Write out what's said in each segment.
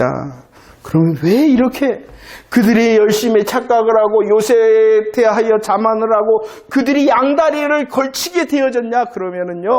있다. 그러면 왜 이렇게 그들이 열심히 착각을 하고 요셉에 대하여 자만을 하고 그들이 양다리를 걸치게 되어졌냐? 그러면은요,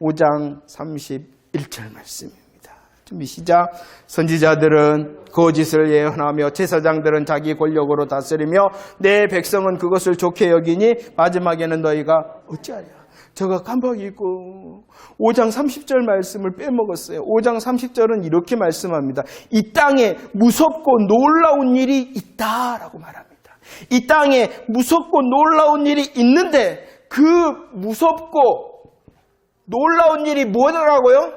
5장 31절 말씀입니다. 준비 시작. 선지자들은 거짓을 예언하며 제사장들은 자기 권력으로 다스리며 내 백성은 그것을 좋게 여기니 마지막에는 너희가 어찌하랴. 저가 깜빡이고 5장 30절 말씀을 빼먹었어요. 5장 30절은 이렇게 말씀합니다. 이 땅에 무섭고 놀라운 일이 있다라고 말합니다. 이 땅에 무섭고 놀라운 일이 있는데 그 무섭고 놀라운 일이 뭐더라고요?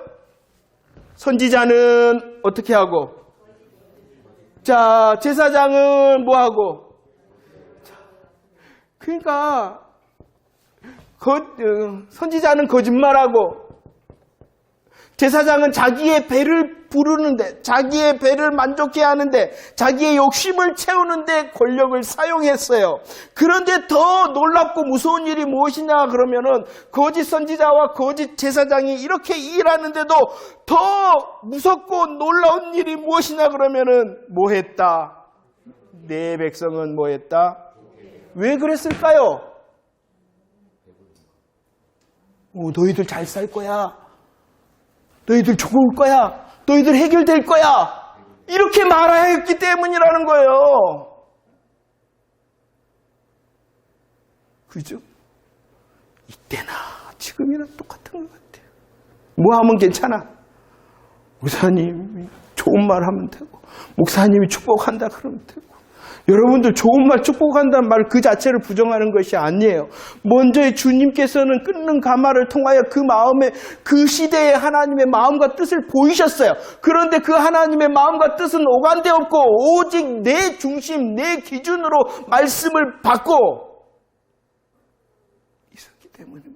선지자는 어떻게 하고? 자, 제사장은 뭐 하고? 그러니까 선지자는 거짓말하고 제사장은 자기의 배를 부르는데 자기의 배를 만족해 하는데 자기의 욕심을 채우는데 권력을 사용했어요. 그런데 더 놀랍고 무서운 일이 무엇이냐 그러면은 거짓 선지자와 거짓 제사장이 이렇게 일하는데도 더 무섭고 놀라운 일이 무엇이냐 그러면은 뭐 했다? 내 백성은 뭐 했다? 왜 그랬을까요? 너희들 잘 살 거야. 너희들 좋을 거야. 너희들 해결될 거야. 이렇게 말하였기 때문이라는 거예요. 그죠? 이때나 지금이나 똑같은 것 같아요. 뭐 하면 괜찮아? 목사님이 좋은 말 하면 되고 목사님이 축복한다 그러면 되고 여러분들 좋은 말 축복한다는 말 그 자체를 부정하는 것이 아니에요. 먼저 주님께서는 끊는 가마를 통하여 그 마음에 그 시대의 하나님의 마음과 뜻을 보이셨어요. 그런데 그 하나님의 마음과 뜻은 오간데 없고 오직 내 중심, 내 기준으로 말씀을 받고 있었기 때문입니다.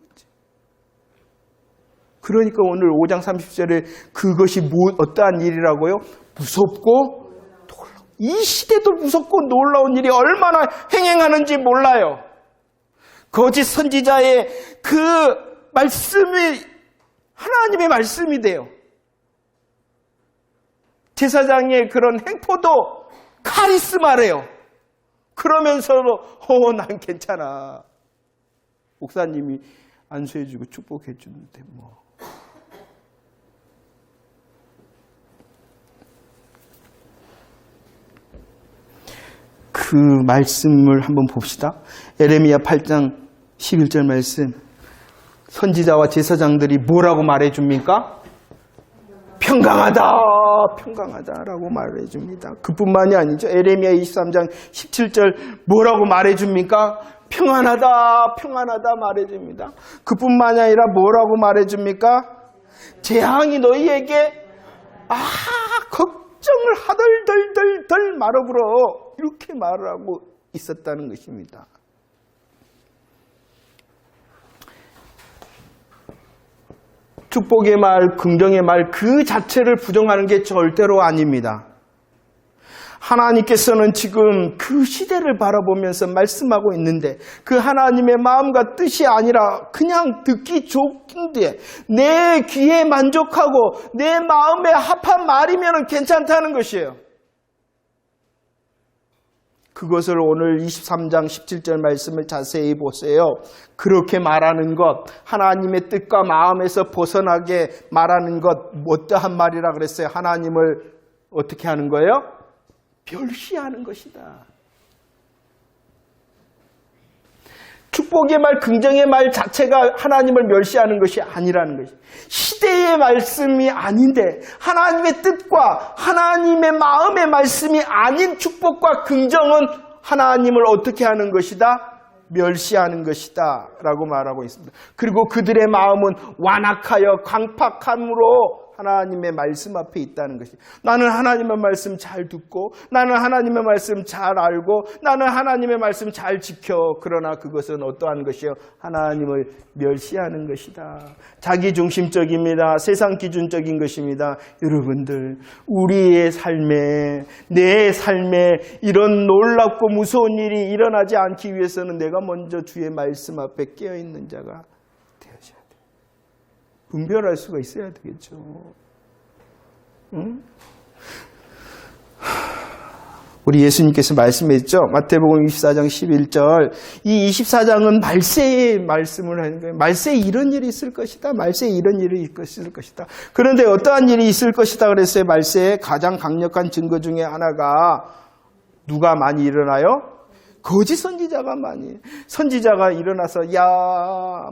그러니까 오늘 5장 30절에 그것이 어떠한 일이라고요? 무섭고 이 시대도 무섭고 놀라운 일이 얼마나 행행하는지 몰라요. 거짓 선지자의 그 말씀이 하나님의 말씀이 돼요. 제사장의 그런 행포도 카리스마래요. 그러면서도 난 괜찮아. 목사님이 안수해주고 축복해주는데 뭐. 그 말씀을 한번 봅시다. 에레미야 8장 11절 말씀. 선지자와 제사장들이 뭐라고 말해줍니까? 평강하다, 평강하다라고 말해줍니다. 그뿐만이 아니죠. 에레미야 23장 17절 뭐라고 말해줍니까? 평안하다, 평안하다 말해줍니다. 그뿐만이 아니라 뭐라고 말해줍니까? 재앙이 너희에게 걱정을 하덜덜덜덜 말아불어 이렇게 말을 하고 있었다는 것입니다. 축복의 말, 긍정의 말 그 자체를 부정하는 게 절대로 아닙니다. 하나님께서는 지금 그 시대를 바라보면서 말씀하고 있는데 그 하나님의 마음과 뜻이 아니라 그냥 듣기 좋은데 내 귀에 만족하고 내 마음에 합한 말이면 괜찮다는 것이에요. 그것을 오늘 23장 17절 말씀을 자세히 보세요. 그렇게 말하는 것, 하나님의 뜻과 마음에서 벗어나게 말하는 것, 어떠한 말이라 그랬어요? 하나님을 어떻게 하는 거예요? 멸시하는 것이다. 축복의 말, 긍정의 말 자체가 하나님을 멸시하는 것이 아니라는 것이 시대의 말씀이 아닌데 하나님의 뜻과 하나님의 마음의 말씀이 아닌 축복과 긍정은 하나님을 어떻게 하는 것이다? 멸시하는 것이다 라고 말하고 있습니다. 그리고 그들의 마음은 완악하여 강팍함으로 하나님의 말씀 앞에 있다는 것이 나는 하나님의 말씀 잘 듣고 나는 하나님의 말씀 잘 알고 나는 하나님의 말씀 잘 지켜. 그러나 그것은 어떠한 것이요? 하나님을 멸시하는 것이다. 자기중심적입니다. 세상 기준적인 것입니다. 여러분들 우리의 삶에 내 삶에 이런 놀랍고 무서운 일이 일어나지 않기 위해서는 내가 먼저 주의 말씀 앞에 깨어있는 자가 되어져야 돼. 분별할 수가 있어야 되겠죠. 응? 우리 예수님께서 말씀했죠. 마태복음 24장 11절. 이 24장은 말세의 말씀을 하는 거예요. 말세에 이런 일이 있을 것이다. 말세에 이런 일이 있을 것이다. 그런데 어떠한 일이 있을 것이다 그랬어요. 말세에 가장 강력한 증거 중에 하나가 누가 많이 일어나요? 거짓 선지자가 많이. 선지자가 일어나서 야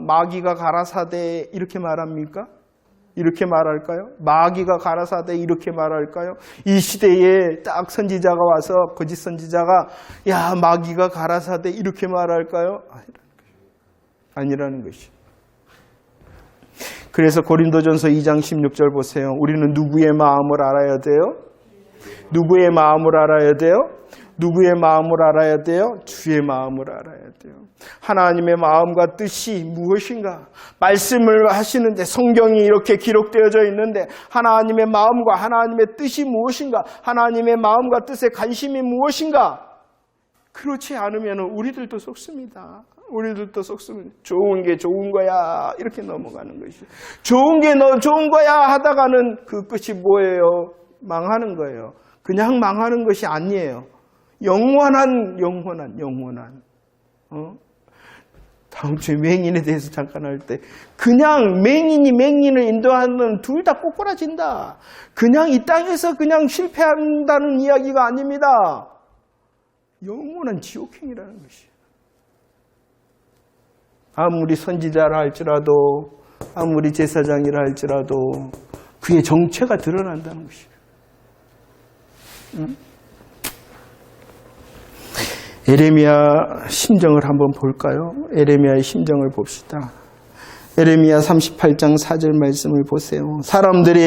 마귀가 가라사대 이렇게 말합니까? 이렇게 말할까요? 마귀가 가라사대 이렇게 말할까요? 이 시대에 딱 선지자가 와서 거짓 선지자가 야 마귀가 가라사대 이렇게 말할까요? 아니라는 것이. 그래서 고린도전서 2장 16절 보세요. 우리는 누구의 마음을 알아야 돼요? 누구의 마음을 알아야 돼요? 누구의 마음을 알아야 돼요? 주의 마음을 알아야 돼요. 하나님의 마음과 뜻이 무엇인가? 말씀을 하시는데 성경이 이렇게 기록되어져 있는데 하나님의 마음과 하나님의 뜻이 무엇인가? 하나님의 마음과 뜻의 관심이 무엇인가? 그렇지 않으면 우리들도 속습니다. 우리들도 속습니다. 좋은 게 좋은 거야 이렇게 넘어가는 것이. 좋은 게 너 좋은 거야 하다가는 그 끝이 뭐예요? 망하는 거예요. 그냥 망하는 것이 아니에요. 영원한. 다음 주에 맹인에 대해서 잠깐 할 때 그냥 맹인이 맹인을 인도하는 둘 다 꼬꾸라진다. 그냥 이 땅에서 그냥 실패한다는 이야기가 아닙니다. 영원한 지옥행이라는 것이에요. 아무리 선지자라 할지라도 아무리 제사장이라 할지라도 그의 정체가 드러난다는 것이에요. 에레미야 심정을 한번 볼까요? 에레미야의 심정을 봅시다. 에레미야 38장 4절 말씀을 보세요. 사람들이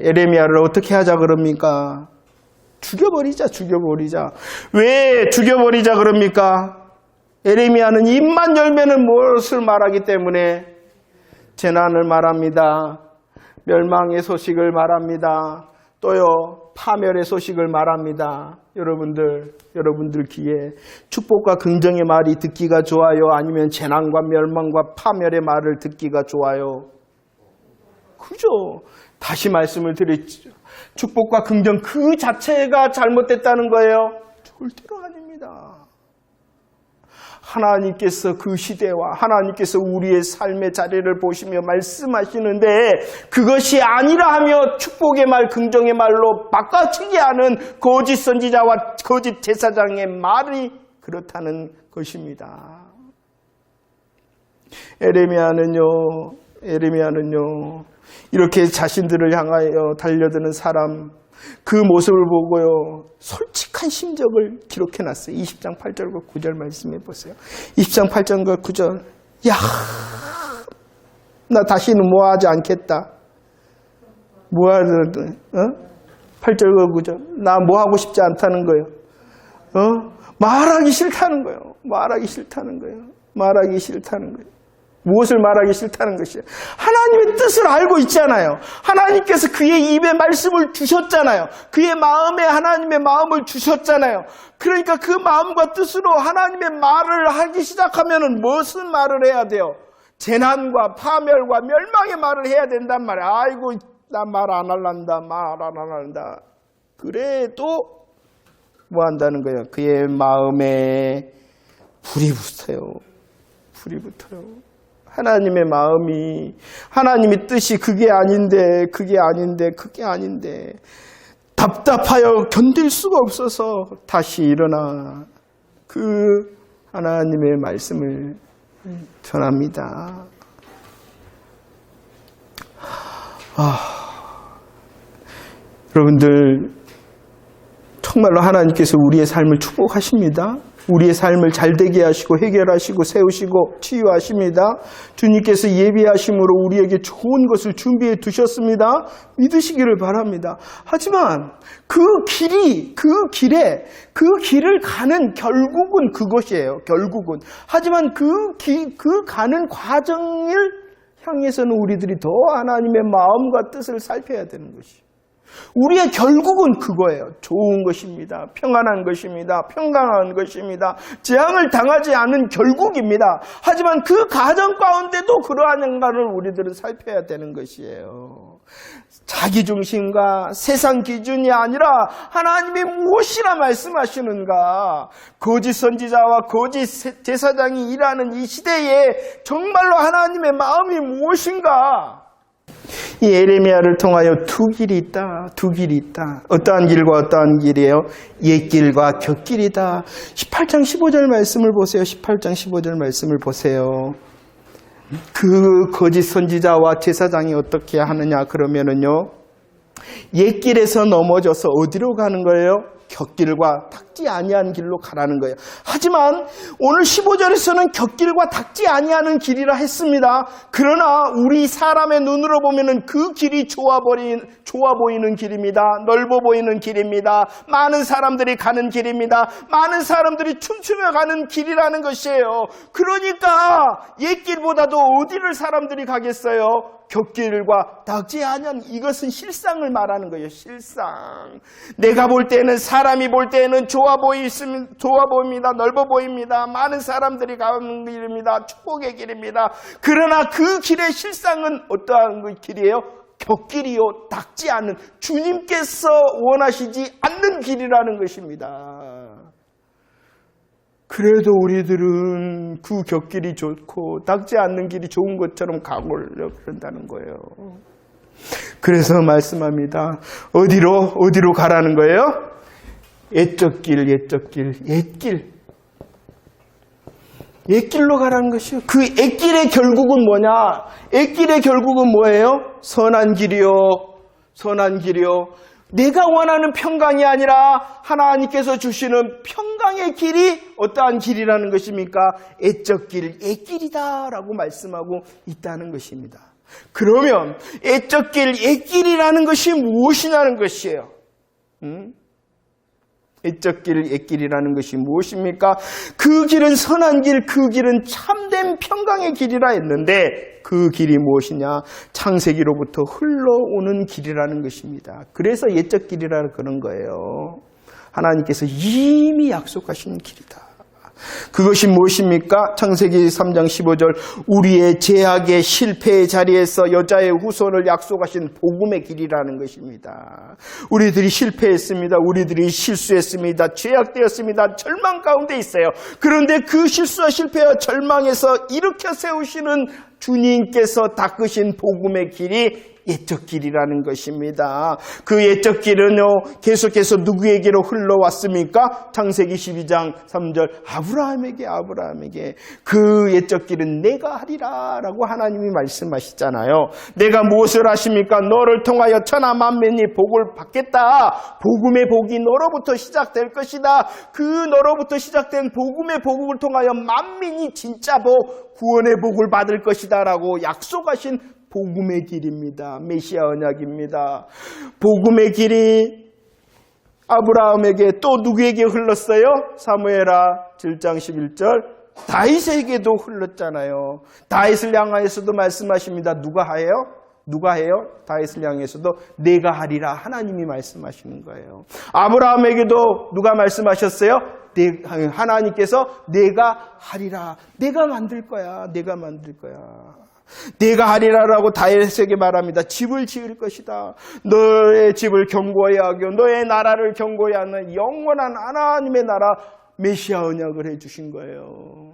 에레미야를 어떻게 하자 그럽니까? 죽여버리자. 왜 죽여버리자 그럽니까? 에레미야는 입만 열면은 무엇을 말하기 때문에 재난을 말합니다. 멸망의 소식을 말합니다. 또요 파멸의 소식을 말합니다. 여러분들 귀에 축복과 긍정의 말이 듣기가 좋아요? 아니면 재난과 멸망과 파멸의 말을 듣기가 좋아요? 그죠? 다시 말씀을 드렸죠. 축복과 긍정 그 자체가 잘못됐다는 거예요? 절대로 아닙니다. 하나님께서 그 시대와 하나님께서 우리의 삶의 자리를 보시며 말씀하시는데 그것이 아니라 하며 축복의 말, 긍정의 말로 바꿔치기 하는 거짓 선지자와 거짓 제사장의 말이 그렇다는 것입니다. 에레미야는요 이렇게 자신들을 향하여 달려드는 사람 그 모습을 보고요 솔직한 심정을 기록해놨어요. 20장 8절과 9절 말씀해 보세요. 20장 8절과 9절 야, 나 다시는 뭐하지 않겠다. 뭐하든 8절과 9절 나 뭐하고 싶지 않다는 거예요. 말하기 싫다는 거예요. 무엇을 말하기 싫다는 것이에요? 하나님의 뜻을 알고 있잖아요. 하나님께서 그의 입에 말씀을 주셨잖아요. 그의 마음에 하나님의 마음을 주셨잖아요. 그러니까 그 마음과 뜻으로 하나님의 말을 하기 시작하면 무슨 말을 해야 돼요? 재난과 파멸과 멸망의 말을 해야 된단 말이에요. 아이고 나 말 안 할란다. 그래도 뭐 한다는 거예요? 그의 마음에 불이 붙어요. 하나님의 마음이 하나님의 뜻이 그게 아닌데 답답하여 견딜 수가 없어서 다시 일어나 그 하나님의 말씀을 전합니다. 여러분들 정말로 하나님께서 우리의 삶을 축복하십니다. 우리의 삶을 잘되게 하시고 해결하시고 세우시고 치유하십니다. 주님께서 예비하심으로 우리에게 좋은 것을 준비해 두셨습니다. 믿으시기를 바랍니다. 하지만 그 길을 가는 결국은 그것이에요. 하지만 그 가는 과정을 향해서는 우리들이 더 하나님의 마음과 뜻을 살펴야 되는 것이에요. 우리의 결국은 그거예요. 좋은 것입니다. 평안한 것입니다. 평강한 것입니다. 재앙을 당하지 않은 결국입니다. 하지만 그 가정 가운데도 그러한가를 우리들은 살펴야 되는 것이에요. 자기중심과 세상 기준이 아니라 하나님이 무엇이라 말씀하시는가, 거짓 선지자와 거짓 제사장이 일하는 이 시대에 정말로 하나님의 마음이 무엇인가. 이 에레미야를 통하여 두 길이 있다. 두 길이 있다. 어떠한 길과 어떠한 길이에요? 옛길과 곁길이다. 18장 15절 말씀을 보세요. 18장 15절 말씀을 보세요. 그 거짓 선지자와 제사장이 어떻게 하느냐 그러면은요, 옛길에서 넘어져서 어디로 가는 거예요? 곁길과 닿지 아니한 길로 가라는 거예요. 하지만 오늘 15절에서는 곁길과 닿지 아니하는 길이라 했습니다. 그러나 우리 사람의 눈으로 보면은 그 길이 좋아 보이는 길입니다. 넓어 보이는 길입니다. 많은 사람들이 가는 길입니다. 많은 사람들이 춤추며 가는 길이라는 것이에요. 그러니까 옛길보다도 어디를 사람들이 가겠어요? 곁길과 닿지 아니한, 이것은 실상을 말하는 거예요. 실상. 내가 볼 때는, 사람이 볼 때는 좋아 보입니다. 넓어 보입니다. 많은 사람들이 가는 길입니다. 축복의 길입니다. 그러나 그 길의 실상은 어떠한 그 길이에요? 곁길이요, 닿지 않는, 주님께서 원하시지 않는 길이라는 것입니다. 그래도 우리들은 그 곁길이 좋고 닿지 않는 길이 좋은 것처럼 가고려 그런다는 거예요. 그래서 말씀합니다. 어디로 가라는 거예요? 옛적 길, 옛길로 가라는 것이요. 그 옛길의 결국은 뭐냐? 옛길의 결국은 뭐예요? 선한 길이요. 내가 원하는 평강이 아니라 하나님께서 주시는 평강의 길이 어떠한 길이라는 것입니까? 옛적 길, 옛길이다라고 말씀하고 있다는 것입니다. 그러면 옛적 길, 옛길이라는 것이 무엇이냐는 것이에요. 옛적 길, 옛길이라는 것이 무엇입니까? 그 길은 선한 길, 그 길은 참된 평강의 길이라 했는데 그 길이 무엇이냐? 창세기로부터 흘러오는 길이라는 것입니다. 그래서 옛적 길이라 그런 거예요. 하나님께서 이미 약속하신 길이다. 그것이 무엇입니까? 창세기 3장 15절, 우리의 제약의 실패의 자리에서 여자의 후손을 약속하신 복음의 길이라는 것입니다. 우리들이 실패했습니다. 우리들이 실수했습니다. 죄악되었습니다. 절망 가운데 있어요. 그런데 그 실수와 실패와 절망에서 일으켜 세우시는 주님께서 닦으신 복음의 길이 옛적 길이라는 것입니다. 그 옛적 길은요, 계속해서 누구에게로 흘러왔습니까? 창세기 12장 3절, 아브라함에게 그 옛적 길은 내가 하리라 라고 하나님이 말씀하시잖아요. 내가 무엇을 하십니까? 너를 통하여 천하 만민이 복을 받겠다. 복음의 복이 너로부터 시작될 것이다. 그 너로부터 시작된 복음의 복을 통하여 만민이 진짜 복, 구원의 복을 받을 것이다 라고 약속하신 복음의 길입니다. 메시아 언약입니다. 복음의 길이 아브라함에게 또 누구에게 흘렀어요? 사무엘하 7장 11절, 다윗에게도 흘렀잖아요. 다윗을 향하여서도 말씀하십니다. 누가 해요? 다윗을 향해서도 내가 하리라 하나님이 말씀하시는 거예요. 아브라함에게도 누가 말씀하셨어요? 하나님께서 내가 하리라. 내가 만들 거야. 내가 하리라라고 다윗에게 말합니다. 집을 지을 것이다. 너의 집을 견고히 하고 너의 나라를 견고히 하는 영원한 하나님의 나라 메시아 언약을 해주신 거예요.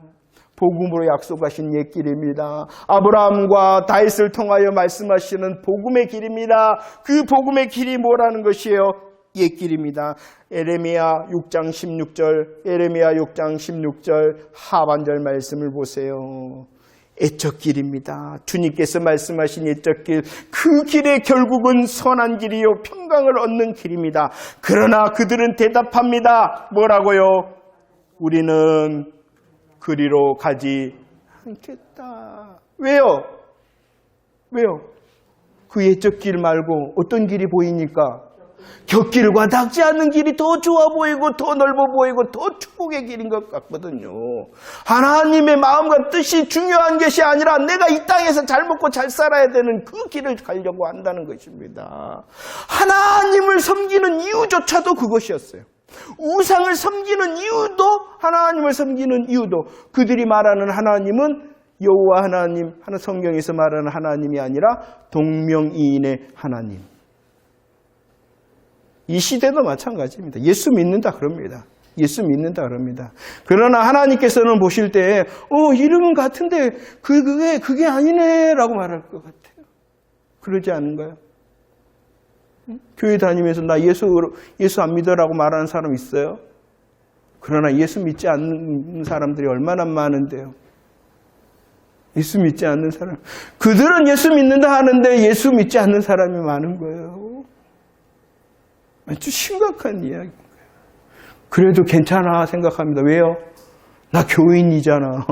복음으로 약속하신 옛길입니다. 아브라함과 다윗을 통하여 말씀하시는 복음의 길입니다. 그 복음의 길이 뭐라는 것이에요? 옛길입니다. 에레미야 6장 16절 하반절 말씀을 보세요. 옛적 길입니다. 주님께서 말씀하신 옛적 길, 그 길의 결국은 선한 길이요 평강을 얻는 길입니다. 그러나 그들은 대답합니다. 뭐라고요? 우리는 그리로 가지 않겠다. 왜요? 그 옛적 길 말고 어떤 길이 보이니까? 곁길과 닿지 않는 길이 더 좋아 보이고 더 넓어 보이고 더 축복의 길인 것 같거든요. 하나님의 마음과 뜻이 중요한 것이 아니라 내가 이 땅에서 잘 먹고 잘 살아야 되는 그 길을 가려고 한다는 것입니다. 하나님을 섬기는 이유조차도 그것이었어요. 우상을 섬기는 이유도, 하나님을 섬기는 이유도, 그들이 말하는 하나님은 여호와 하나님, 성경에서 말하는 하나님이 아니라 동명이인의 하나님. 이 시대도 마찬가지입니다. 예수 믿는다 그럽니다. 예수 믿는다 그럽니다. 그러나 하나님께서는 보실 때 이름은 같은데 그게 아니네 라고 말할 것 같아요. 그러지 않은가요? 교회 다니면서 나 예수 안 믿어라고 말하는 사람 있어요? 그러나 예수 믿지 않는 사람들이 얼마나 많은데요. 예수 믿지 않는 사람. 그들은 예수 믿는다 하는데 예수 믿지 않는 사람이 많은 거예요. 아주 심각한 이야기인 거예요. 그래도 괜찮아 생각합니다. 왜요? 나 교인이잖아.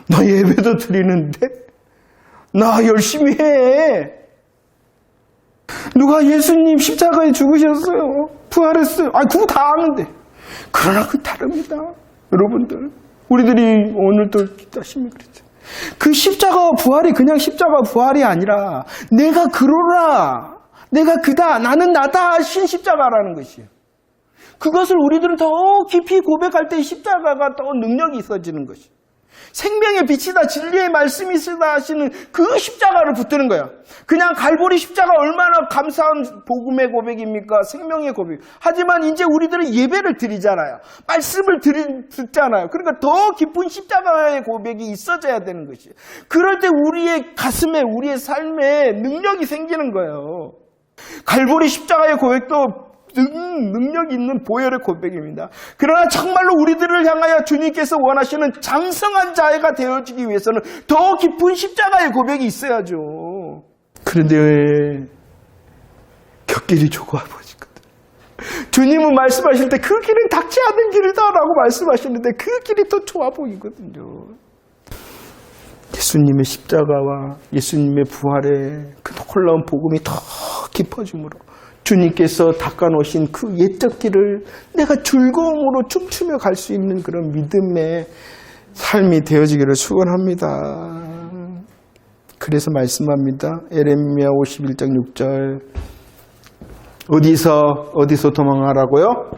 나 예배도 드리는데? 나 열심히 해. 누가 예수님 십자가에 죽으셨어요. 부활했어요. 그거 다 아는데. 그러나 그 다릅니다. 여러분들. 우리들이 오늘도 기도하시면 그랬죠. 그 십자가와 부활이 그냥 십자가와 부활이 아니라 내가 그러라. 내가 그다. 나는 나다 하신 십자가라는 것이에요. 그것을 우리들은 더 깊이 고백할 때 십자가가 더 능력이 있어지는 것이에요. 생명의 빛이다, 진리의 말씀이 있으다 하시는 그 십자가를 붙드는 거야. 그냥 갈보리 십자가 얼마나 감사한 복음의 고백입니까? 생명의 고백. 하지만 이제 우리들은 예배를 드리잖아요. 말씀을 듣잖아요. 그러니까 더 깊은 십자가의 고백이 있어져야 되는 것이에요. 그럴 때 우리의 가슴에, 우리의 삶에 능력이 생기는 거예요. 갈보리 십자가의 고백도 능력 있는 보혈의 고백입니다. 그러나 정말로 우리들을 향하여 주님께서 원하시는 장성한 자가 되어지기 위해서는 더 깊은 십자가의 고백이 있어야죠. 그런데 왜 곁길이 좁아 보이거든. 주님은 말씀하실 때 그 길은 닿지 않는 길이다라고 말씀하시는데 그 길이 더 좋아 보이거든요. 예수님의 십자가와 예수님의 부활의 그 놀라운 복음이 더 깊어짐으로 주님께서 닦아놓으신 그 옛적 길을 내가 즐거움으로 춤추며 갈 수 있는 그런 믿음의 삶이 되어지기를 축원합니다. 그래서 말씀합니다. 에레미야 51장 6절 어디서 도망하라고요?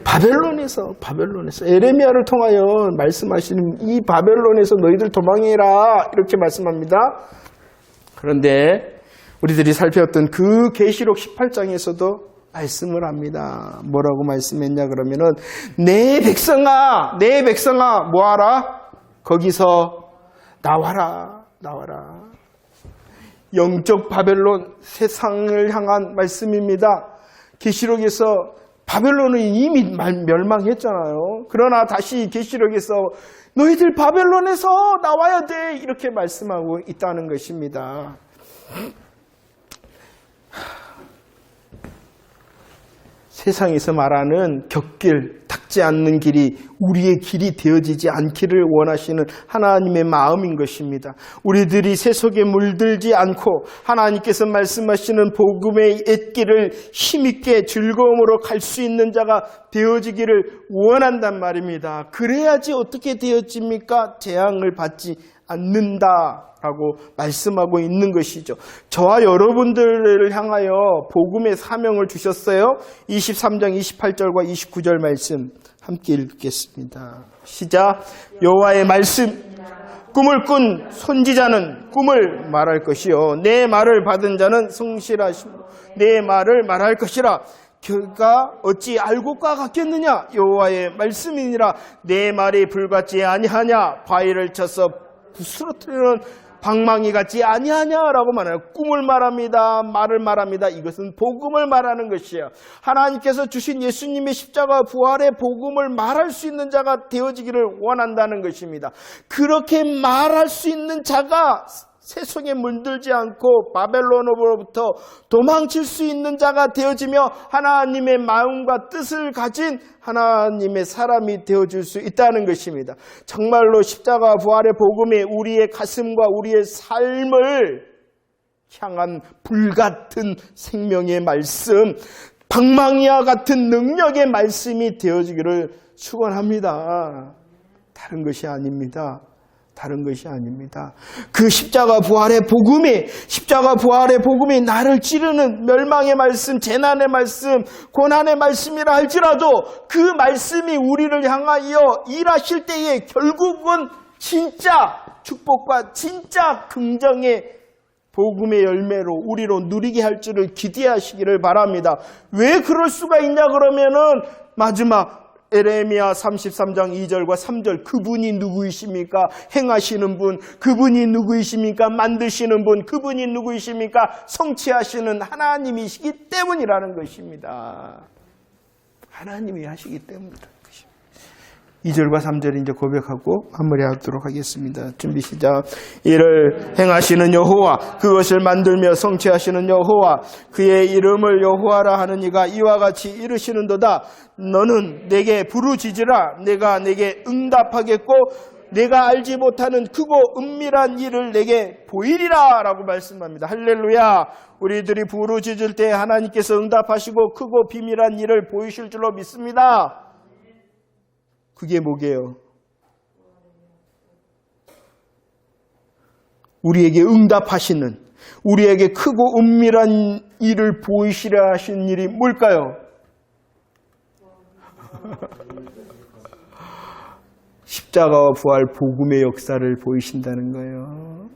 바벨론에서 에레미야를 통하여 말씀하시는 이 바벨론에서 너희들 도망해라 이렇게 말씀합니다. 그런데 우리들이 살펴봤던 그 계시록 18장에서도 말씀을 합니다. 뭐라고 말씀했냐 그러면은 내 백성아 뭐하라? 거기서 나와라. 영적 바벨론, 세상을 향한 말씀입니다. 계시록에서 바벨론은 이미 멸망했잖아요. 그러나 다시 계시록에서 너희들 바벨론에서 나와야 돼 이렇게 말씀하고 있다는 것입니다. 세상에서 말하는 곁길, 닿지 않는 길이 우리의 길이 되어지지 않기를 원하시는 하나님의 마음인 것입니다. 우리들이 세속에 물들지 않고 하나님께서 말씀하시는 복음의 옛길을 힘있게 즐거움으로 갈 수 있는 자가 되어지기를 원한단 말입니다. 그래야지 어떻게 되어집니까? 재앙을 받지 않는다라고 말씀하고 있는 것이죠. 저와 여러분들을 향하여 복음의 사명을 주셨어요. 23장 28절과 29절 말씀 함께 읽겠습니다. 시작. 여호와의 말씀. 꿈을 꾼 선지자는 꿈을 말할 것이요 내 말을 받은 자는 성실하시고 내 말을 말할 것이라. 그가 어찌 알고과 같겠느냐? 여호와의 말씀이니라. 내 말이 불같지 아니하냐? 바위를 쳐서 부스러뜨리는 방망이 같지 아니하냐라고 말해요. 꿈을 말합니다. 말을 말합니다. 이것은 복음을 말하는 것이에요. 하나님께서 주신 예수님의 십자가 부활의 복음을 말할 수 있는 자가 되어지기를 원한다는 것입니다. 그렇게 말할 수 있는 자가 세속에 물들지 않고 바벨론으로부터 도망칠 수 있는 자가 되어지며 하나님의 마음과 뜻을 가진 하나님의 사람이 되어줄 수 있다는 것입니다. 정말로 십자가 부활의 복음이 우리의 가슴과 우리의 삶을 향한 불같은 생명의 말씀, 방망이와 같은 능력의 말씀이 되어지기를 축원합니다. 다른 것이 아닙니다. 다른 것이 아닙니다. 그 십자가 부활의 복음이 나를 찌르는 멸망의 말씀, 재난의 말씀, 고난의 말씀이라 할지라도 그 말씀이 우리를 향하여 일하실 때에 결국은 진짜 축복과 진짜 긍정의 복음의 열매로 우리로 누리게 할 줄을 기대하시기를 바랍니다. 왜 그럴 수가 있냐 그러면은 마지막 에레미야 33장 2절과 3절 그분이 누구이십니까? 행하시는 분, 그분이 누구이십니까? 만드시는 분, 그분이 누구이십니까? 성취하시는 하나님이시기 때문이라는 것입니다. 하나님이 하시기 때문이라는 것입니다. 2절과 3절 이제 고백하고 마무리하도록 하겠습니다. 준비 시작. 이를 행하시는 여호와, 그것을 만들며 성취하시는 여호와, 그의 이름을 여호와라 하는 이가 이와 같이 이르시는도다. 너는 내게 부르짖으라. 내가 내게 응답하겠고 내가 알지 못하는 크고 은밀한 일을 내게 보이리라 라고 말씀합니다. 할렐루야. 우리들이 부르짖을 때 하나님께서 응답하시고 크고 비밀한 일을 보이실 줄로 믿습니다. 그게 뭐게요? 우리에게 응답하시는, 우리에게 크고 은밀한 일을 보이시려 하신 일이 뭘까요? 십자가와 부활 복음의 역사를 보이신다는 거예요.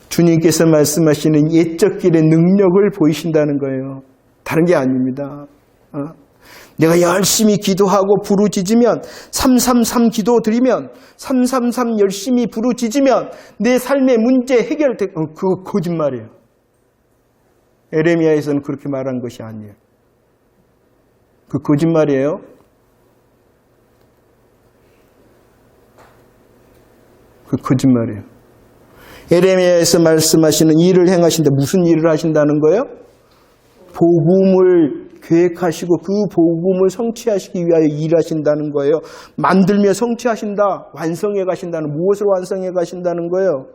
주님께서 말씀하시는 옛적 길의 능력을 보이신다는 거예요. 다른 게 아닙니다. 내가 열심히 기도하고 부르짖으면 333 기도 드리면 333 열심히 부르짖으면 내 삶의 문제 해결돼. 그거 거짓말이에요. 에레미야에서는 그렇게 말한 것이 아니에요. 그 거짓말이에요. 그 거짓말이에요. 에레미야에서 말씀하시는 일을 행하신다. 무슨 일을 하신다는 거예요? 복음을 계획하시고 그 복음을 성취하시기 위하여 일하신다는 거예요. 만들며 성취하신다. 완성해 가신다는, 무엇을 완성해 가신다는 거예요?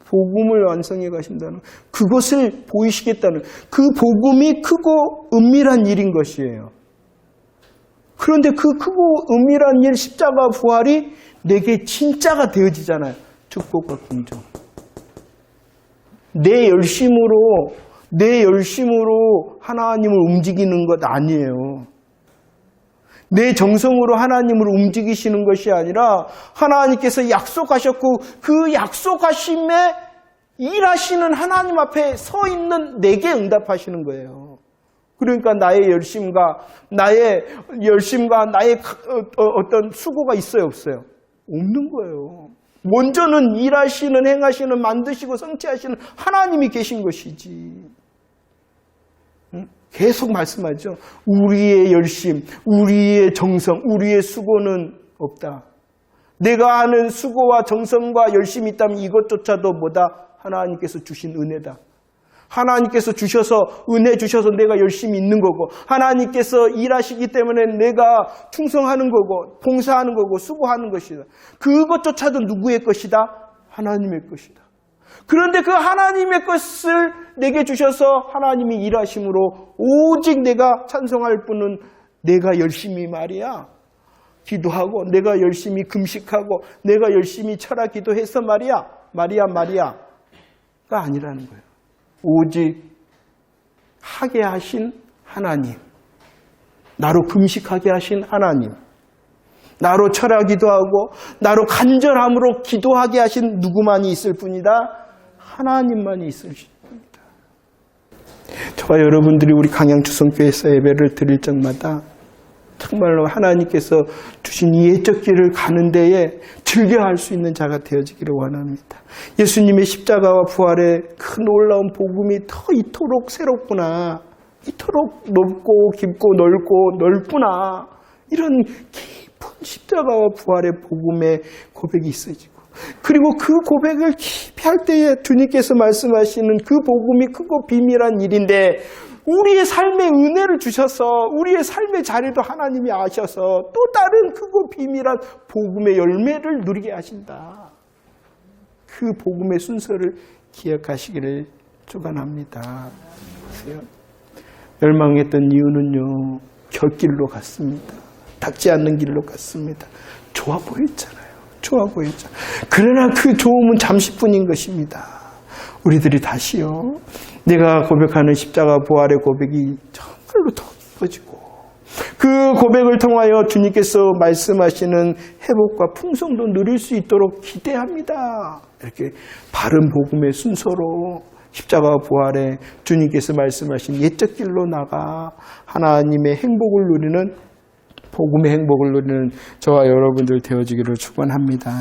복음을 완성해 가신다는, 그것을 보이시겠다는, 그 복음이 크고 은밀한 일인 것이에요. 그런데 그 크고 은밀한 일, 십자가 부활이 내게 진짜가 되어지잖아요. 축복과 긍정. 내 열심으로 하나님을 움직이는 것 아니에요. 내 정성으로 하나님을 움직이시는 것이 아니라 하나님께서 약속하셨고 그 약속하심에 일하시는 하나님 앞에 서 있는 내게 응답하시는 거예요. 그러니까 나의 열심과 나의 어떤 수고가 있어요, 없어요? 없는 거예요. 먼저는 일하시는, 행하시는, 만드시고 성취하시는 하나님이 계신 것이지. 계속 말씀하죠. 우리의 열심, 우리의 정성, 우리의 수고는 없다. 내가 하는 수고와 정성과 열심이 있다면 이것조차도 뭐다? 하나님께서 주신 은혜다. 하나님께서 주셔서, 은혜 주셔서 내가 열심히 있는 거고, 하나님께서 일하시기 때문에 내가 충성하는 거고, 봉사하는 거고, 수고하는 것이다. 그것조차도 누구의 것이다? 하나님의 것이다. 그런데 그 하나님의 것을 내게 주셔서 하나님이 일하심으로 오직 내가 찬송할 뿐은 내가 열심히 말이야. 기도하고, 내가 열심히 금식하고, 내가 열심히 철야 기도해서 마리아가 아니라는 거예요. 오직 하게 하신 하나님, 나로 금식하게 하신 하나님, 나로 철야 기도하고 나로 간절함으로 기도하게 하신 누구만이 있을 뿐이다? 하나님만이 있을 뿐이다. 저와 여러분들이 우리 강양주성교회에서 예배를 드릴 적마다 정말로 하나님께서 주신 이 예적 길을 가는 데에 즐겨할 수 있는 자가 되어지기를 원합니다. 예수님의 십자가와 부활의 큰 놀라운 복음이 더 이토록 새롭구나. 이토록 높고 깊고 넓고 넓구나. 이런 깊은 십자가와 부활의 복음의 고백이 있어지고, 그리고 그 고백을 깊이 할 때에 주님께서 말씀하시는 그 복음이 크고 비밀한 일인데, 우리의 삶에 은혜를 주셔서 우리의 삶의 자리도 하나님이 아셔서 또 다른 크고 비밀한 복음의 열매를 누리게 하신다. 그 복음의 순서를 기억하시기를 축원합니다. 보세요. 멸망했던 이유는요, 결길로 갔습니다. 닿지 않는 길로 갔습니다. 좋아 보였잖아요. 좋아 보였잖아요. 그러나 그 좋음은 잠시뿐인 것입니다. 우리들이 다시요, 내가 고백하는 십자가 부활의 고백이 정말로 더 깊어지고, 그 고백을 통하여 주님께서 말씀하시는 회복과 풍성도 누릴 수 있도록 기대합니다. 이렇게 바른 복음의 순서로 십자가 부활에 주님께서 말씀하신 옛적 길로 나가 하나님의 행복을 누리는, 복음의 행복을 누리는 저와 여러분들 되어지기를 축원합니다.